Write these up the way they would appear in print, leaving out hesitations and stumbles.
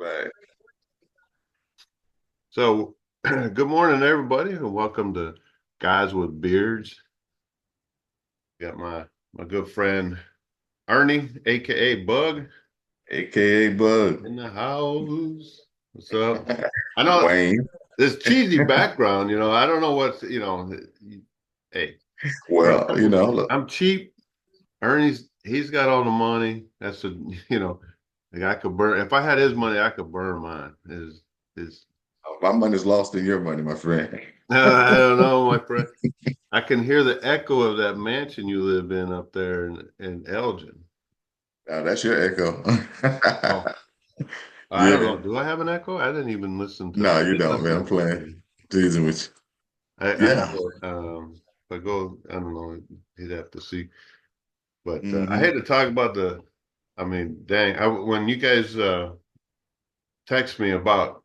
Right. So, good morning, everybody, and welcome to Guys with Beards. Got my good friend Ernie, aka Bug, AKA Bug. in the house. What's up? I know Wayne. this cheesy background. I don't know what's. Hey, Well, look, I'm cheap. He's got all the money. That's a like I could burn. If I had his money, I could burn mine. Is my money's lost in your money, my friend. I don't know, my friend. I can hear the echo of that mansion you live in up there in Elgin. Now that's your echo. Oh, I don't Yeah. know. Do I have an echo? I didn't even listen to. No, I you didn't don't, man. listen I'm to the playing. thing. Teasing with I you. had Yeah. to. If I go, I don't know. You'd have to see. But I Hmm. hate to talk about the. I mean, dang! When you guys text me about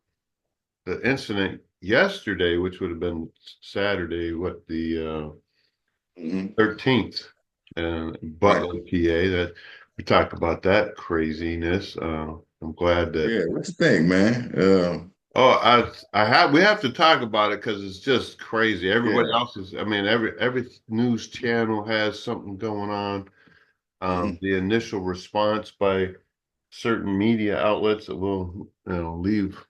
the incident yesterday, which would have been Saturday, what the Hmm. 13th, and Right. Butler, PA. That we talked about that craziness. I'm glad that. Yeah. What you think, man? Oh, we have to talk about it because it's just crazy. Everybody Yeah. else is. I mean, every news channel has something going on. Hmm. The initial response by certain media outlets that will, leave.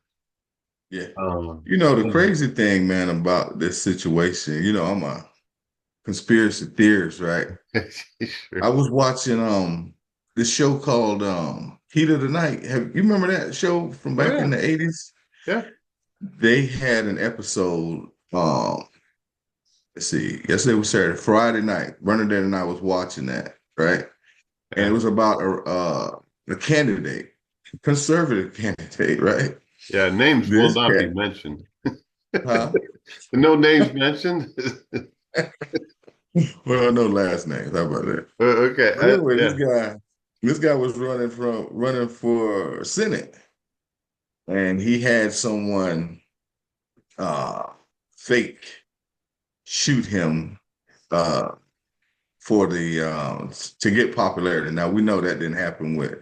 Yeah. Um, The crazy thing, man, about this situation, I'm a conspiracy theorist, right? I sure. was watching this show called Heat of the Night. You remember that show from Oh back yeah, in the 80s? yeah. They had an episode, let's see, yesterday was Saturday, Friday night. Bernadette and I was watching that, right? And it Yeah. was about a candidate, conservative candidate, right? Yeah, names will This not cat, be mentioned. huh? No names mentioned. Well, no last names. How about that? Okay. But anyway, this Yeah. guy, this guy was running for Senate, and he had someone uh fake shoot him uh for the to get popularity. Now we know that didn't happen with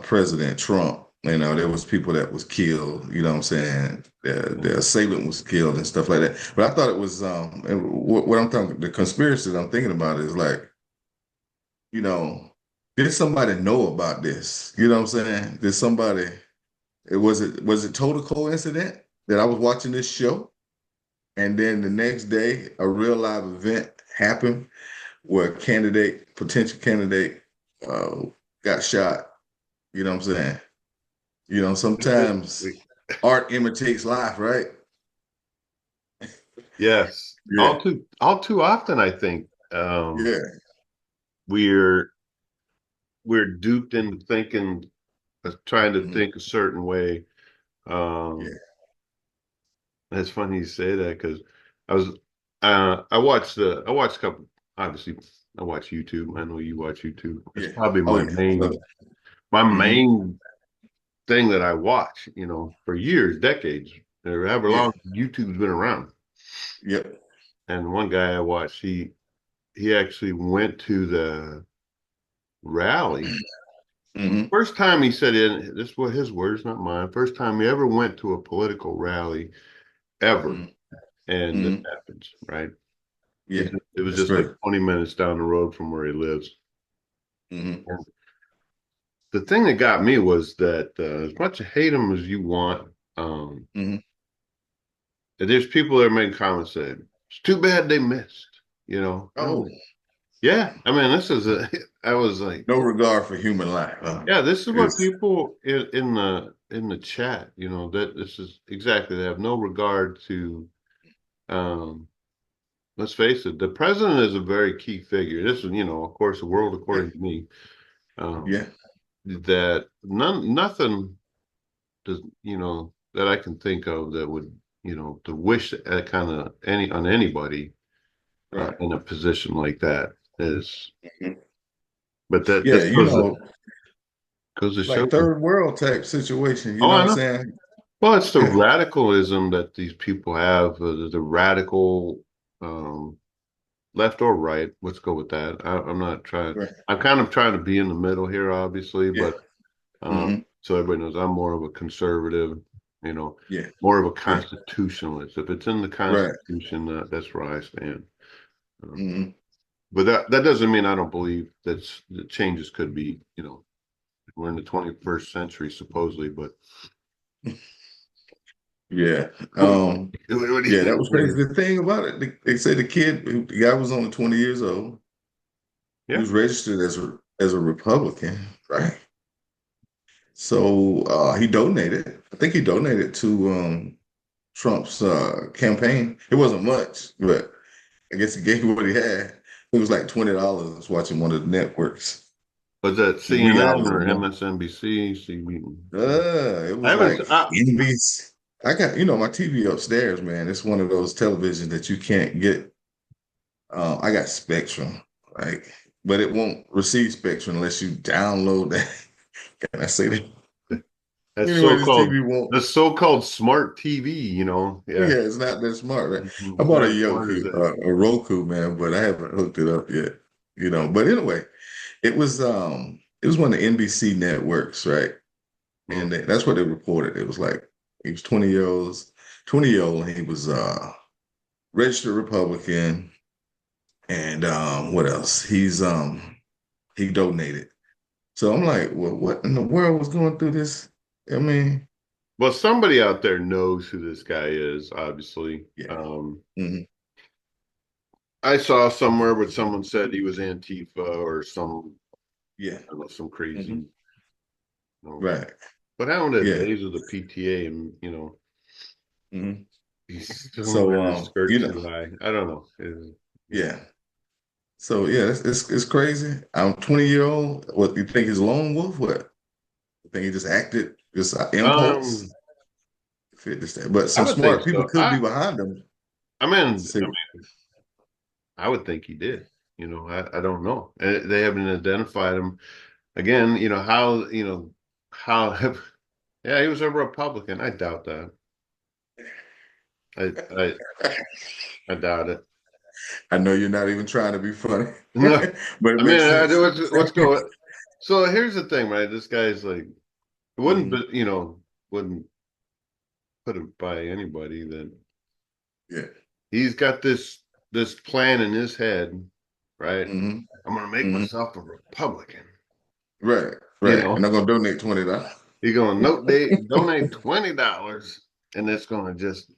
President Trump. There was people that was killed, you know what I'm saying? The assailant was killed and stuff like that. But I thought it was and what I'm talking the conspiracy that I'm thinking about is like, you know, did somebody know about this? You know what I'm saying? Did somebody it total coincidence that I was watching this show? And then the next day, a real live event happened where a potential candidate, uh, got shot. You know what I'm saying? Sometimes art imitates life, right? Yes. Yeah, All too often, I think yeah, we're we're duped into thinking, trying to mhm, think a certain way. yeah, Um, it's funny you say that because I was I watched a couple. Obviously, I watch YouTube. I know you watch YouTube. It's yeah. probably Oh yeah, love it. my Hmm. main thing that I watch. For years, decades, or however Yeah, long YouTube's been around. yep. And one guy I watched, he actually went to the rally. Hmm. First time he said it, this were his words, not mine. First time he ever went to a political rally ever. Hmm. And this Hmm. happens, right? Yeah, It was that's just like crazy. 20 minutes down the road from where he lives. Hmm. And the thing that got me was that as much hate him as you want, um, Hmm. there's people that make comments saying, it's too bad they missed, And I'm Oh, like, yeah, I mean, I was like, no regard for human life. yeah, this is what It's people in the chat, that this is exactly, they have no regard to, um, let's face it, the president is a very key figure. This is, of course, the world yeah, according to me. Um, yeah, that nothing does, that I can think of that would, to wish that kind of on anybody right. in a position like that is, Mhm. but that Yeah, just goes to show. like third world type situation. You Oh, know what I I'm know. saying? Well, it's the Yeah, radicalism that these people have, the radical, um, left or right. Let's go with that. I'm not trying. right. I'm kind of trying to be in the middle here, obviously, Yeah. but Hmm. so everybody knows I'm more of a conservative, you know, Yeah, more of a yeah, constitutionalist. If it's in the right. Constitution, that's where I stand. Um, Hmm. but that doesn't mean I don't believe that changes could be, we're in the 21st century supposedly, but Yeah. what do Yeah, that you, was crazy. The thing about it, they say the guy was only 20 years old. He yeah. was registered as a Republican, right? So he donated. I think he donated to Trump's campaign. It wasn't much, but I guess he gave what he had. It was like $20 watching one of the networks. Was that Wee CNN hours of or the morning. MSNBC? It I was haven't. like NBC. I got, my TV upstairs, man. It's one of those televisions that you can't get. I got Spectrum, right? But it won't receive Spectrum unless you download that. Can I say that? That's Anyway, this so-called TV won't. the so-called smart TV, Yeah. Yeah, it's not that smart, right? I Mhm. bought a Not as smart as Roku, that. a Roku, man, but I haven't hooked it up yet. But anyway, it was one of the NBC networks, right? Mm. And that's what they reported. It was like he was 20 year old, and he was registered Republican. And what else? He donated. So I'm like, well, what in the world was going through this? I mean, Well, somebody out there knows who this guy is, obviously. yeah. Hmm. I saw somewhere where someone said he was Antifa or Yeah. I don't know, some Hmm. crazy. Right. What happened to the Yeah. days of the PTA and, Hmm. he's still So wearing his skirt too high. I don't know. yeah. So yeah, it's crazy. I'm 20-year old. What you think is lone wolf? What you think he just acted just impulse? Um, Fit this thing. But I some would think smart people so. could be behind him. I mean, Say, I would think he did. I don't know. They haven't identified him again. How. Yeah, he was a Republican. I doubt that. I I, I doubt it. I know you're not even trying to be funny, No, but it I mean, makes sense. what's going? So here's the thing, right? This guy's like, wouldn't, Hmm. but wouldn't put it by anybody that Yeah. he's got this plan in his head, right? Hmm. I'm gonna make Hmm. myself a Republican. Right. You Right. know, And I'm gonna donate $20. you're gonna donate $20, and it's gonna just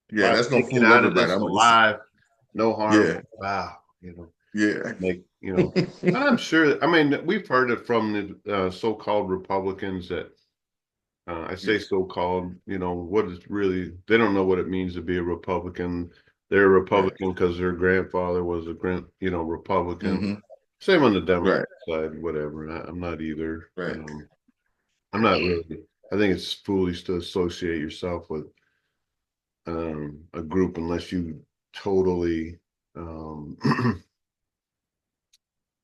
if Yeah, I that's gonna make it fool out of everybody. this alive, no harm, Yeah. wow, Yeah. make and I'm sure. I mean, we've heard it from the so-called Republicans that I say Yeah. so-called. What is really? They don't know what it means to be a Republican. They're a Right. Republican because their grandfather was a Republican. Hmm. Same on the Democrat Right. side, whatever. I'm not either. Right. I'm not really. I think it's foolish to associate yourself with a group unless you totally um,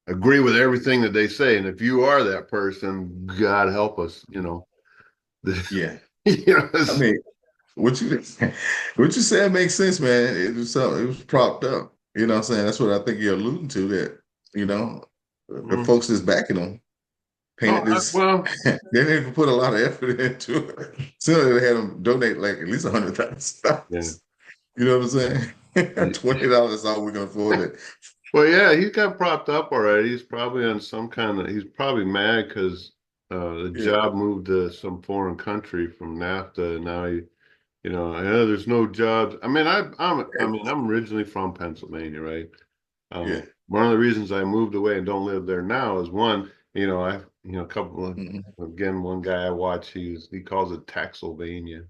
agree with everything that they say. And if you are that person, God help us. Yeah. You know, I mean, what you what you said makes sense, man. It was something. It was propped up. You know what I'm saying? That's what I think you're alluding to. That you know, the mm. folks that's backing them Oh, painted this. well, They didn't even put a lot of effort into it. So they had them donate like at least yeah. $100,000. You know what I'm saying? $20 is all we can afford. It. Well, yeah, he got propped up already. He's probably on some kind of, he's probably mad because the Yeah. job moved to some foreign country from NAFTA. And now I know there's no jobs. I mean, I'm originally from Pennsylvania, right? Yeah. One of the reasons I moved away and don't live there now is one, a couple of, Hmm. again, one guy I watch, he calls it Taxylvania,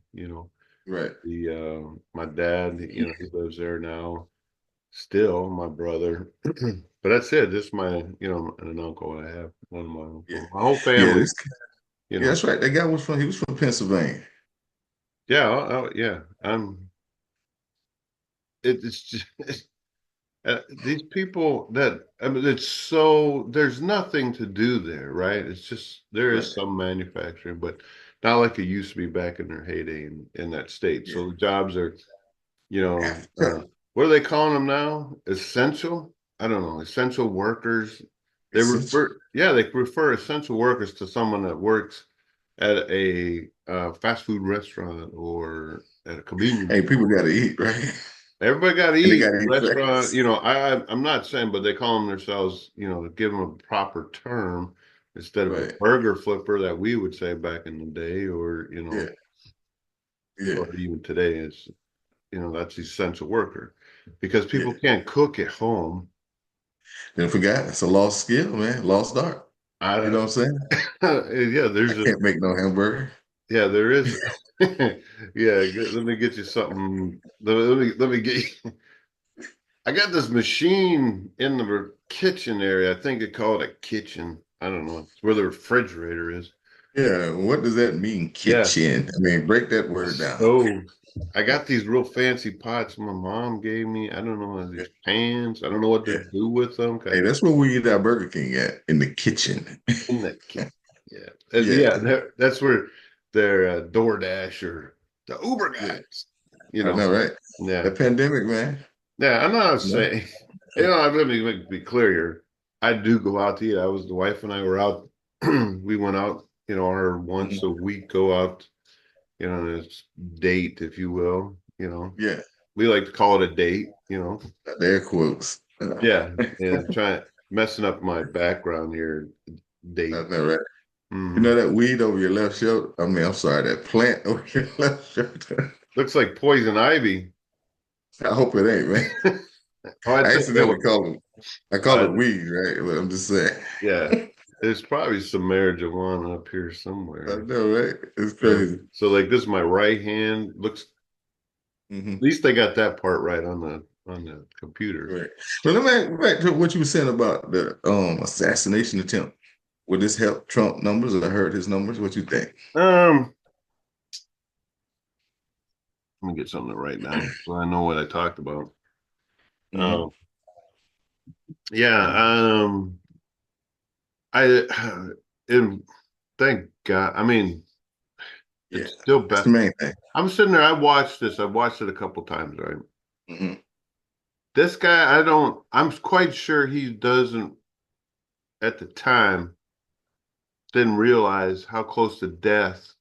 Right. my dad, he lives there now. Still, my brother. But that's it. Just and an uncle I have, one of my Yeah. uncles. My whole Yeah. family, you Yeah, know. that's right. That guy he was from Pennsylvania. Yeah, yeah. It's just these people that I mean, there's nothing to do there, right? It's just there is Right. some manufacturing, but not like it used to be back in their heyday in that state. Yeah. So the jobs are, you know, Africa. what are they calling them now? Essential? I don't know. Essential workers. Essential. They refer essential workers to someone that works at a fast food restaurant or at a convenience Hey, people store. got to eat, right? Everybody got to And they eat. got to eat Restaurant, fast. I'm not saying, but they call them themselves, to give them a proper term instead of a Right. burger flipper that we would say back in the day, or Yeah. Yeah. or even today. It's that's essential worker because people Yeah. can't cook at home. Then forgot it's a lost skill, man. Lost art. I You know don't. what I'm saying? Yeah, I there's a can't make no hamburger. yeah, there is. Yeah, let me get you something. Let me get you. I got this machine in the kitchen area. I think they call it a kitchen. I don't know. It's where the refrigerator is. Yeah. What does that mean, Yeah. kitchen? I mean, break that word down. So I got these real fancy pots my mom gave me. I don't know Yeah. these pans. I don't know what to Yeah. do with them. Hey, that's where we eat our Burger King at, in the kitchen. In the kitchen. Yeah. Yeah. Yeah. That's where their DoorDash or the Uber Yeah. guys, I know, right? Yeah. The pandemic, man. Yeah. I'm not No. saying, let me be clear here. I do go out to eat. The wife and I were out. We went out, our once Mhm. a week go out, this date, if you will, Yeah. we like to call it a date. Air quotes. Yeah. Yeah. Trying messing up my background here, I date. know, right? You Hmm. know that weed over your left shoulder? I mean, I'm sorry, that plant over your left shoulder. Looks like poison ivy. I hope it ain't, man. Oh, I I tell you accidentally what, call it weed, right? But I'm just saying. yeah, there's probably some marijuana up here I somewhere. know, right? It's Yeah. crazy. So like this is my right hand. Looks Hmm. at least I got that part right on the computer. Right. But let me back to what you were saying about the assassination attempt. Would this help Trump numbers or hurt his numbers? What you think? Um, Let me get something to write down so I know what I talked about. Hmm. Um, yeah, I and thank God. I mean, Yeah, it's still that's the best. main thing. I'm sitting there. I watched this. I've watched it a couple times, right? Hmm. This guy, I don't. I'm quite sure he doesn't at the time didn't realize how close to death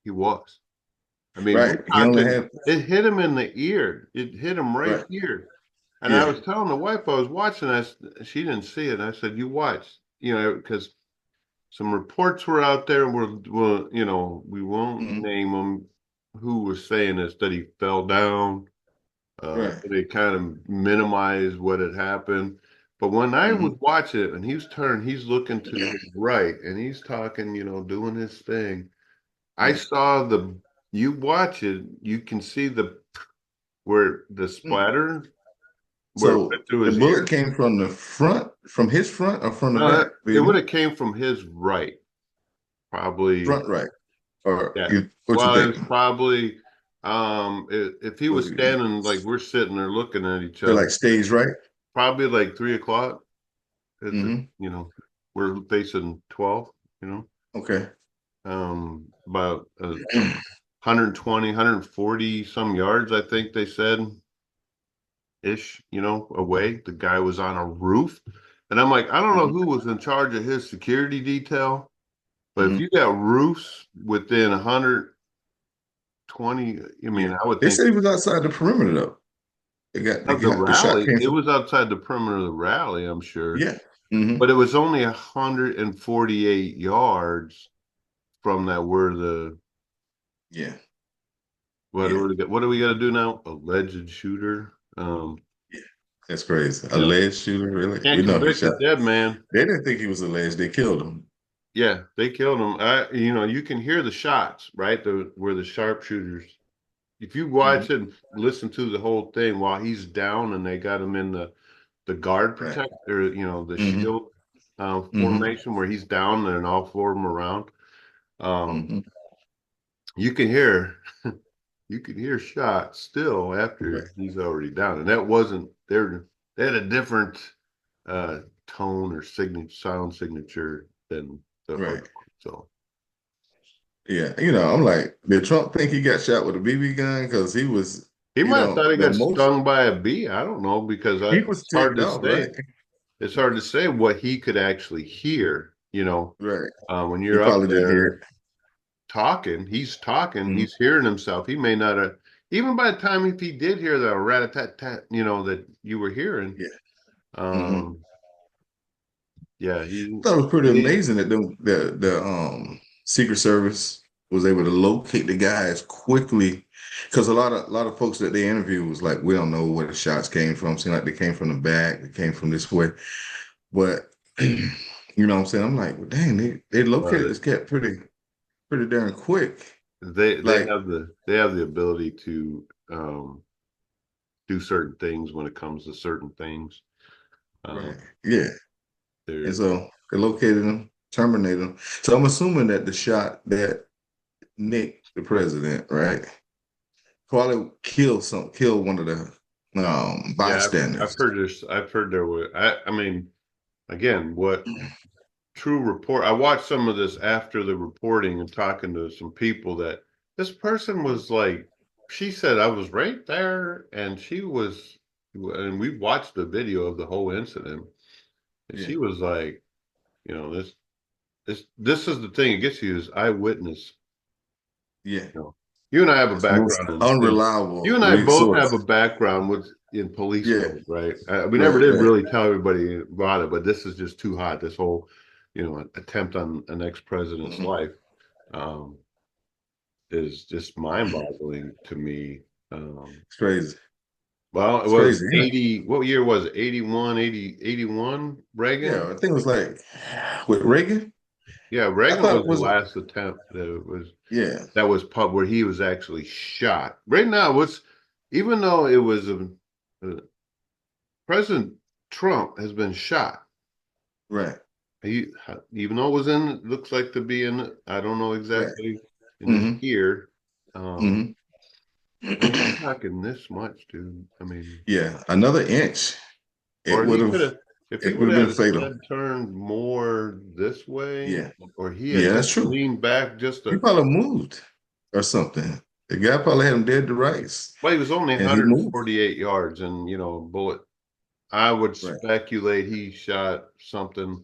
he was. I mean, we're Right. He only talking. had It hit him in the ear. It hit him right right. here. And I Yeah. was telling the wife I was watching. She didn't see it. I said, "You watch," because some reports were out there. We won't Hmm. name them. Who was saying this? That he fell down. Right. They kind of minimized what had happened. But when I Hmm. was watching it and he's looking to his right and he's talking, doing his thing. I Yeah. saw you watch it, you can see where the splatter, where it So went through the his bullet ear. came from the front, from his front or from the No, back? Do it you would know? have came from his right, probably. Front right. Or Yeah. what you Well, it was thinking? probably, if he Was was it, standing like we're sitting there looking at each they're other, like stage right? probably like 3 o'clock. It's Hmm. we're facing 12, Okay. about 120, some yards, I think they said ish, away. The guy was on a roof. And I'm like, I don't know Hmm. who was in charge of his security detail, but if Hmm. you got roofs within 120, I Yeah. mean, I would They think said he was outside the perimeter though. of the The shot rally, came it from. was outside the perimeter of the rally, I'm sure, Yeah. Hmm. but it was only 148 yards from that where the Yeah. what Yeah. do we got? What do we got to do now? Alleged shooter. Yeah. That's crazy. You know, Alleged shooter, really? can't We know he convict a shot. dead man. They didn't think he was alleged. They killed him. Yeah, they killed him. You can hear the shots, right? Where the sharpshooters. If you Hmm. watch it and listen to the whole thing while he's down and they got him in the guard Right. protect or the Hmm. shield Hmm. formation where he's down and all four of them around. Um, Hmm. you can hear you can hear shots still Right. after he's already down, and that wasn't there. They had a different tone or signature sound signature than the Right. first one. So Yeah. I'm like, did Trump think he got shot with a BB gun? Because he was, he might have thought he the got most, stung by a bee. I don't know because he was it's hard ticked to off, right? say. It's hard to say what he could actually hear. Right. When He you're up probably didn't hear there, it. talking. He's talking. Mhm. He's hearing himself. He may not have, even by the time if he did hear the rat a tat tat, that you were hearing. Yeah. Hmm. Um, yeah, I thought it was pretty he, amazing that the Secret Service was able to locate the guys quickly, because a lot of folks that they interviewed was like, we don't know where the shots came from. Seemed like they came from the back, they came from this way, but you know what I'm saying? I'm like, well, dang, they uh, located this cat pretty darn quick. they Like, have the ability to do certain things when it comes to certain things. Um, right, yeah, and they're so they located him, terminated him. So I'm assuming that the shot that Nick, the president, right, probably kill one of the yeah, I've bystanders. heard this. I've heard there were. I mean, again, what true report? I watched some of this after the reporting and talking to some people that this person was like. She said I was right there, and she was, and we watched the video of the whole incident, and Yeah, she was like, this is the thing. It gets you is eyewitness. yeah. You know, you and I have a It's the most background you unreliable and I both have a resource. background with in police Yeah, work, right? We never right, did right. really tell everybody about it, but this is just too hot. This whole, attempt on an ex-president's Mhm. life um, is just mind-boggling to me. It's crazy. Well, it It's was crazy. Yeah, 80. What year was it? 81, 80, 81. yeah. Reagan? I think it was like with Reagan. Yeah, I Reagan thought was it the was. last attempt Yeah, that was pub where he was actually shot. Right now, what's even though it was President Trump has been shot. right, He even though it was in looks like to be in I don't know right. exactly in his Hmm. ear. Hmm. And you're talking this much, dude. I mean, Yeah, another inch, it or would he could have have if he it would would have have been had his fatal. head turned more this way, Yeah, or he had yeah, just that's true. leaned back just He a probably moved or something. The guy probably had him dead to rights, well, he was only and he moved. 148 yards and bullet. I would Right. speculate he shot something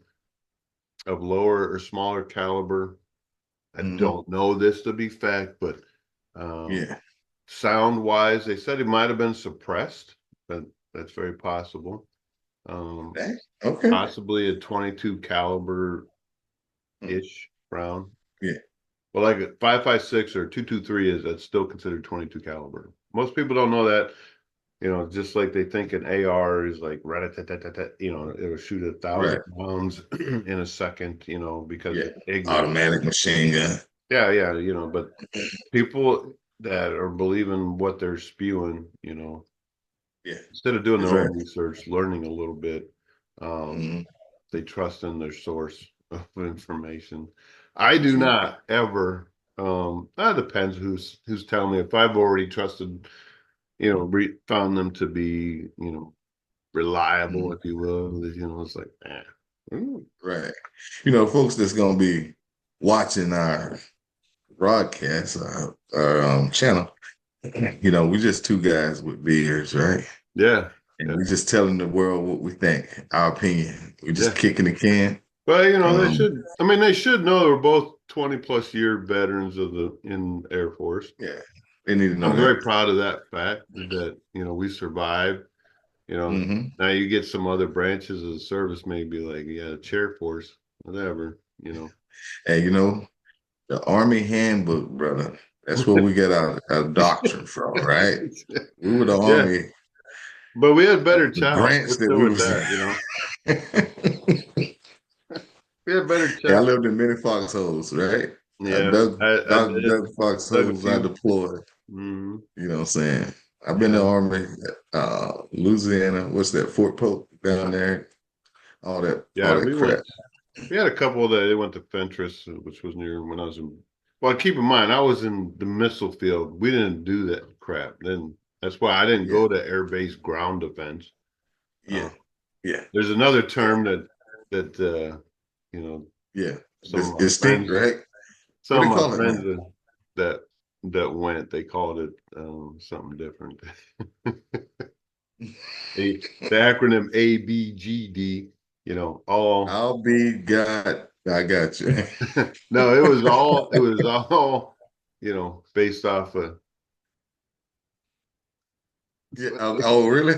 of lower or smaller caliber. I Hmm. don't know this to be fact, but um, Yeah. sound wise, they said he might have been suppressed, but that's very possible. Um, Dang. Okay. Possibly a 22 caliber Mm. ish round. Yeah. Well, like a 5.56 or 223 is that's still considered 22 caliber. Most people don't know that. Just like they think an AR is like rat-a-tat-tat-tat, it'll shoot 1,000 Right. rounds in a second, because Yeah. it's ignorant. Automatic machine gun. Yeah, yeah, but people that are believing what they're spewing, Yeah. instead of doing That's their right. own research, learning a little bit, um, Hmm. they trust in their source of information. I do True. not ever. That depends who's telling me. If I've already trusted, found them to be, reliable, Hmm. if you will, it's like, mm, Right. Folks that's gonna be watching our broadcast, our channel. We just two guys with beards, right? yeah, And yeah, we just telling the world what we think, our opinion. We just yeah. kicking the can. But they Um, should. I mean, they should know they're both 20+ year veterans of the in Air Force. yeah, they need to know I'm that. very proud of that fact that we survived. Hmm. Now you get some other branches of the service, maybe like chair force, whatever. And the Army handbook, brother. That's where we get our doctrine from, right? We were the Yeah, Army, but we had better the chow. branch Let's that go we with was that. in. We had better Yeah, I chow. lived in many foxholes, right? I Yeah, dug, I dug, did dug dug a foxholes. I few. deployed. Mm, You know what I'm saying? I've been in the yeah, Army, Louisiana. What's that? Fort Polk down there. All yeah. that crap. We had a couple that they went to Fentress, which was near when I was in. Well, keep in mind, I was in the missile field. We didn't do that crap. Then that's why I didn't Yeah, go to air base ground defense. yeah, yeah, There's another yeah, term that you know yeah. some of my Distinct, friends right? What some do they of my call it friends now? that that went they called it something different. The acronym ABGD, all I'll be God. I got you. No, it was all, based off of Yeah. Oh, really?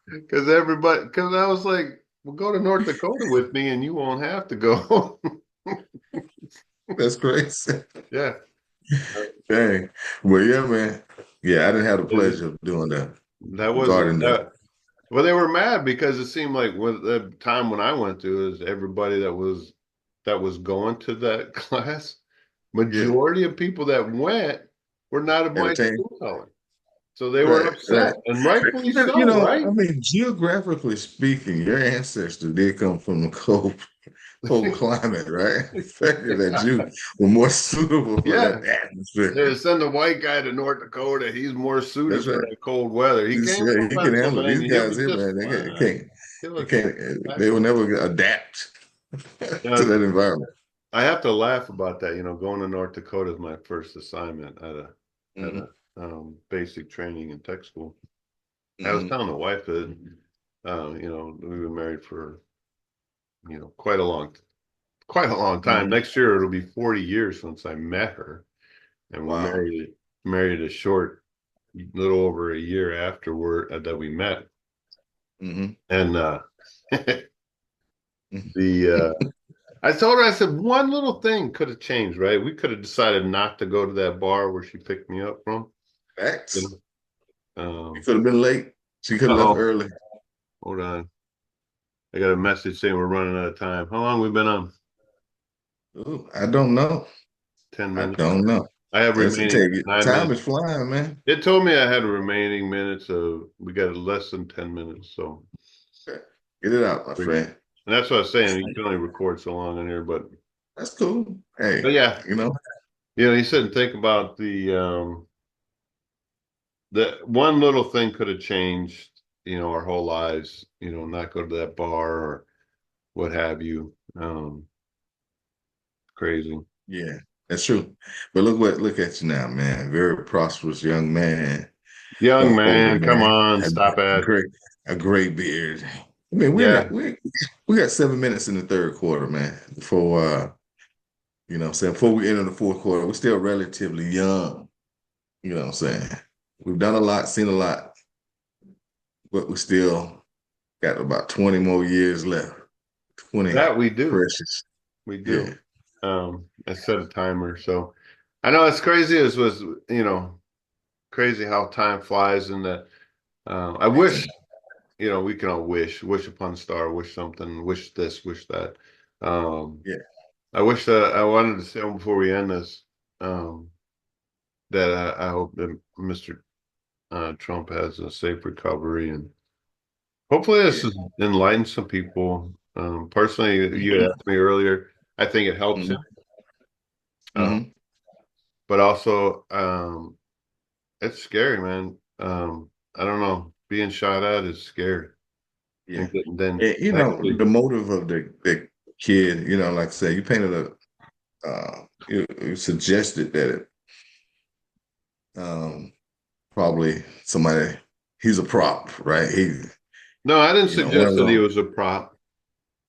because I was like, well, go to North Dakota with me and you won't have to go. That's crazy. Yeah. Dang. Well, yeah, man. Yeah, I didn't have the It- pleasure of doing that that was regarding the. that. Well, they were mad because it seemed like when the time when I went to is everybody that was going to that class, Yeah, majority of people that went were not of my entertaining. skin color. So they were Right, right. upset, and rightfully You so, know, right? I mean, geographically speaking, your ancestors did come from the cold climate, right? The fact that Yeah. you were more suitable for that Yeah. atmosphere. They send a white guy to North Dakota. He's more That's suited for right. that cold weather. He came Yeah, from he can handle it. These Pennsylvania. He'll guys be here, just man. fine. He'll They look can't, they will exactly. never adapt to Now, that environment. I have to laugh about that. Going to North Dakota is my first assignment at Hmm. a basic training in tech school. I was Hmm. telling the wife that we've been married for quite a long time. Hmm. Next year it'll be 40 years since I met her, and we Wow. married a short little over a year afterward that we met. Hmm. And the I told her, I said, one little thing could have changed, right? We could have decided not to go to that bar where she picked me up from. Facts. You You know? could have been late. She could have left Oh, early. hold on. I got a message saying we're running out of time. How long we been on? Ooh, I don't know. 10 I minutes. don't know. I have That's it. remaining Take it. 9 minutes. Time is flying, man. It told me I had remaining minutes of we got less than 10 minutes. So Get it out, my friend. and that's what I was saying. You can only record so long in here, That's cool. but Hey, yeah, you know. you said and think about the one little thing could have changed, our whole lives, not go to that bar or what have you. Crazy. Yeah, that's true. But look at you now, man. Very prosperous young man, Young older man, come man, on, a stop it. great a great beard. I mean, Yeah, we got 7 minutes in the third quarter, man. Before saying before we enter the fourth quarter, we're still relatively young. You know what I'm saying? We've done a lot, seen a lot, but we still got about 20 more years left. 20 that we do. precious. We Yeah, do. I set a timer, so I know it's crazy. It was, crazy how time flies, and that I big time. wish, we can all wish upon a star, wish something, wish this, wish that. Um, Yeah, I wish that I wanted to say before we end this, um, that I hope that Mr. Trump has a safe recovery, and hopefully this yeah. has enlightened some people. Personally, you had asked me earlier. I think it helps him, Hmm. uh, Hmm. but also it's scary, man. I don't know. Being shot at is scary, Yeah. and then And, actually, the motive of the kid, like I say, you painted you suggested that it probably somebody, he's a prop, right? no, I didn't One suggest of that he them, was a prop.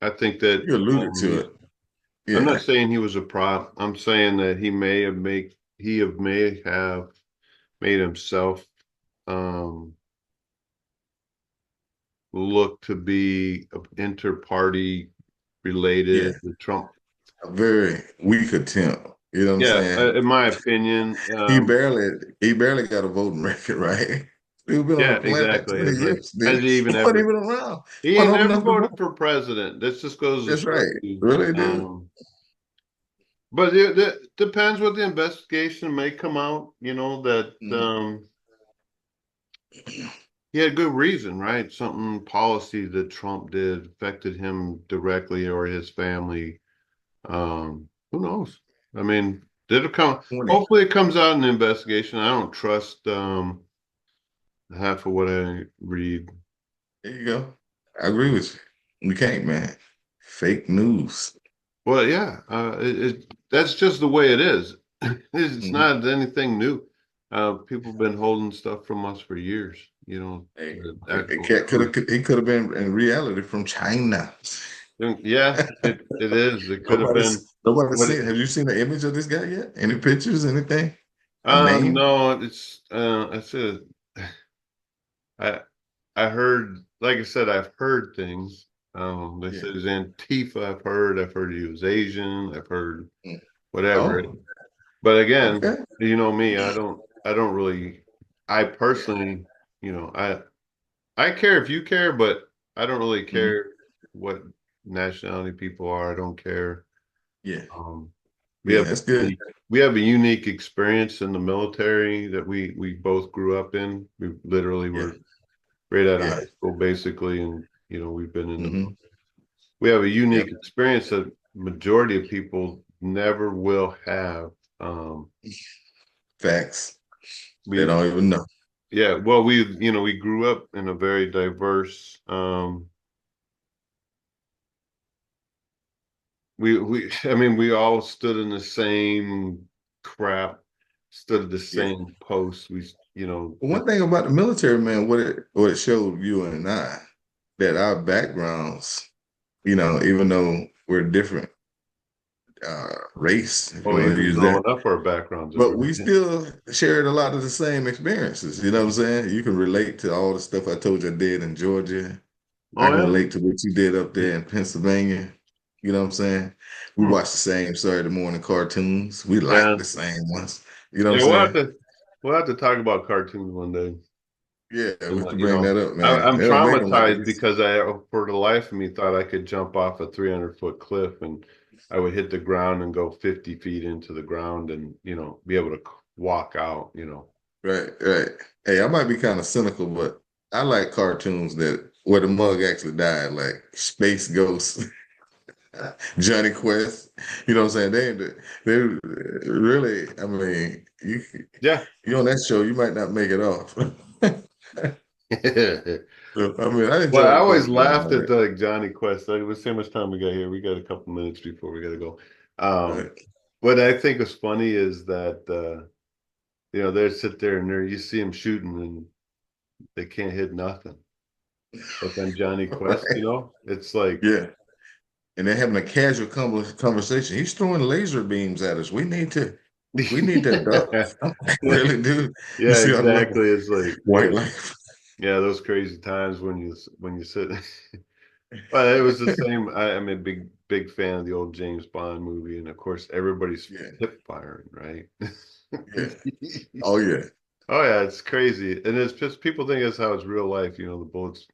I think that you alluded to it. I'm Yeah. not saying he was a prop. I'm saying that he may have made himself um look to be inter-party Yeah. related with Trump. A very weak attempt. You know what I'm Yeah, saying? in my opinion, He barely got a voting record, right? He's been on yeah, the planet like exactly. 20 It's like, years, dude. has he even He wasn't ever? even around. He Wasn't ain't old never enough to voted vote. for president. This just goes to That's show right. you. Really, dude. But it depends what the investigation may come out. That Mhm. he had good reason, right? Something policy that Trump did affected him directly or his family. Who knows? I mean, did it come? 20. Hopefully, it comes out in the investigation. I don't trust half of what I read. There you go. I agree with you. You can't, man. Fake news. Well, yeah, that's just the way it is. It's Mhm. not anything new. People have been holding stuff from us for years. Hey, The it actual could truth. have he could have been in reality from China. Yeah, it is. It could have been Nobody's what seen. Have you seen the image of this guy yet? Any pictures? Anything? A um, name? no, it's I said I I heard, like I said, I've heard things. They Yeah. said he's Antifa. I've heard he was Asian. I've heard Mm. whatever. Oh, But again, okay. you know me, I don't really, I personally, I care if you care, but I don't really Mhm. care what nationality people are. I don't care. Yeah. Um, we Yeah, have that's good. we have a unique experience in the military that we both grew up in. We literally Yeah. were right out of Yeah. high school, basically, and we've been in the. Hmm. We have a Yep. unique experience that majority of people never will have. Um, Facts. They we don't even know. Yeah, well, we grew up in a very diverse. I mean, we all stood in the same crap, stood at the Yeah. same post. One thing about the military, man, what it showed you and I, that our backgrounds, even though we're different race, if you Oh, want to even use that, growing up, our backgrounds are but very we different. still shared a lot of the same experiences. You know what I'm saying? You can relate to all the stuff I told you I did in Georgia. I Oh can yeah. relate to what you did up there in Pennsylvania. You know what I'm saying? We Hmm. watched the same Saturday morning cartoons. We like Yeah, the same ones. You know what yeah. I'm saying? We'll have to talk about cartoons one day. Yeah, we And have to bring that up, man. I'm They don't make them like traumatized this. because I, for the life of me, thought I could jump off a 300-foot cliff and I would hit the ground and go 50 feet into the ground and be able to walk out. Right, right. Hey, I might be kind of cynical, but I like cartoons that where the mug actually died, like Space Ghost, Johnny Quest. You know what I'm saying? They really. I mean, Yeah. you on that show, you might not make it off. So, I mean, I Well, I enjoyed always both of them. laughed All at right, the Johnny Quest. Like, let's see how much time we got here. We got a couple minutes before we got to go. Um, right. what I think is funny is that they sit there and you see them shooting and they can't hit nothing. But then Johnny Quest, Right. it's like, Yeah. And they're having a casual conversation. He's throwing laser beams at us. We need to duck. I'm like, yeah, really, dude? You yeah, see our little exactly. It's like, white life? yeah, those crazy times when you sit. But it was the same. I'm a big fan of the old James Bond movie, and of course, everybody's Yeah, hip firing, right? yeah. Oh yeah, Oh yeah, it's crazy, and it's just people think that's how it's real life. The bullets,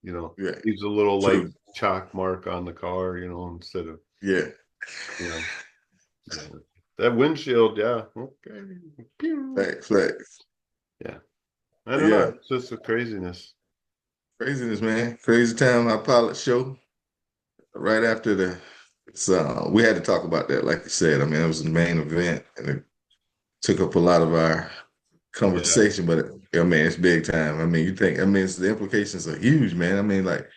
yeah. leaves a little like True. chalk mark on the car, instead of Yeah. you know, yeah. That windshield. Yeah, okay. Pew. Facts, facts. Yeah, I don't know. Yeah. It's just a craziness. Craziness, man. Crazy time. Our pilot show right after we had to talk about that, like you said. I mean, it was the main event, and it took up a lot of our Yeah, conversation. But I mean, it's big time. I mean, the implications are huge, man. I mean, like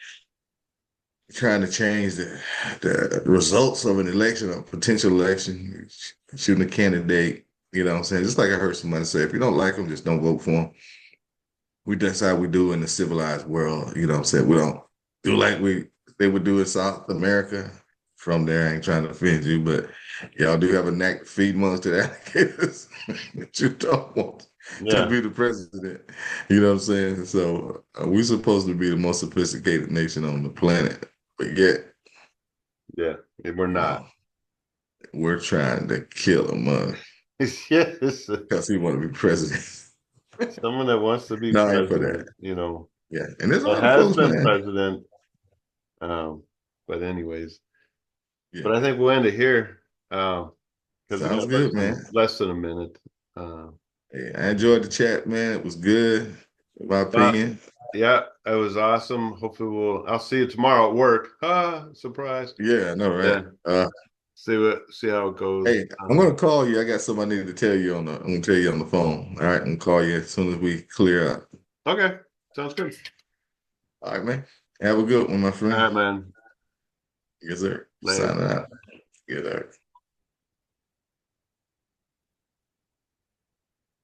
trying to change the results of an election, a potential election, shooting a candidate. You know what I'm saying? Just like I heard somebody say, if you don't like them, just don't vote for them. That's how we do in the civilized world. You know what I'm saying? We don't do like they would do in South America. From there, I ain't trying to offend you, but y'all do have a knack to feed monster alligators that you don't want to yeah, be the president. You know what I'm saying? So we're supposed to be the most sophisticated nation on the planet, but yet, yeah. We're you not. know, we're trying to kill a mug Yes, because he want to be president. someone that wants to be No, I ain't for that. president, Yeah, and there's a that lot of has folks, been man. president. Um, but anyways, Yeah, but I think we'll end it here. Because we sounds got good, man. less than a minute. Uh, Hey, I enjoyed the chat, man. It was good, in my uh, opinion. yeah, it was awesome. Hopefully I'll see you tomorrow at work. Ah, surprise. Yeah, I know, right? Yeah. See how it goes. Hey, I'm gonna call you. I got something I need to tell you I'm gonna tell you on the phone. All right, I'm gonna call you as soon as we clear out. Okay. Sounds good. All right, man. Have a good one, my All friend. right, man. Yes, sir. Later. Signing out. Good. All right.